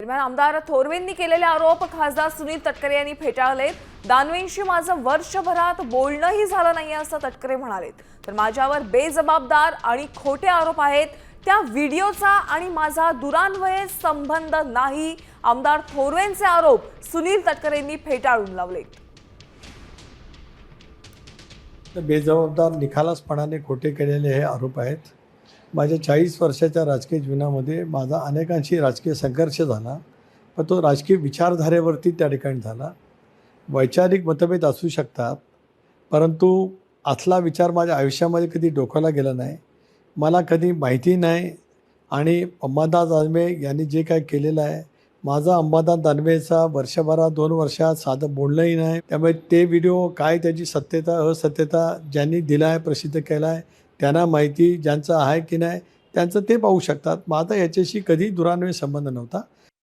दरम्यान आमदार थोरवेंनी केलेले आरोप खासदार सुनील तटकरे यांनी फेटाळलेत. दानवेंशी माझं वर्षभरात बोलणंही झालं नाही असं तटकरे म्हणालेत. तर माझ्यावर बेजबाबदार आणि खोटे आरोप आहेत. त्या व्हिडिओचा आणि माझा दुरान्वये संबंध नाही. आमदार थोरवेंचे आरोप सुनील तटकरेंनी फेटाळून लावले. बेजबाबदार निखालसपणाने खोटे केलेले हे आरोप आहेत. माझ्या 40 वर्षाच्या राजकीय जीवनामध्ये माझा अनेकांशी राजकीय संघर्ष झाला, पण तो राजकीय विचारधारेवरती त्या ठिकाणी झाला. वैचारिक मतभेद असू शकतात, परंतु असला विचार माझ्या आयुष्यामध्ये कधी डोक्याला गेला नाही. मला कधी माहिती नाही. आणि अंबादास दानवे यांनी जे काय केलेलं आहे, माझा अंबादास दानवेचा वर्षभरात 2 वर्षात साधं बोलणंही नाही. त्यामुळे ते व्हिडिओ काय त्याची सत्यता असत्यता ज्यांनी दिला आहे, प्रसिद्ध केला आहे, त्यांना माहिती. ज्यांचं आहे की नाही त्यांचं ते पाहू शकतात. माझा याच्याशी कधी दुरान्वय संबंध नव्हता.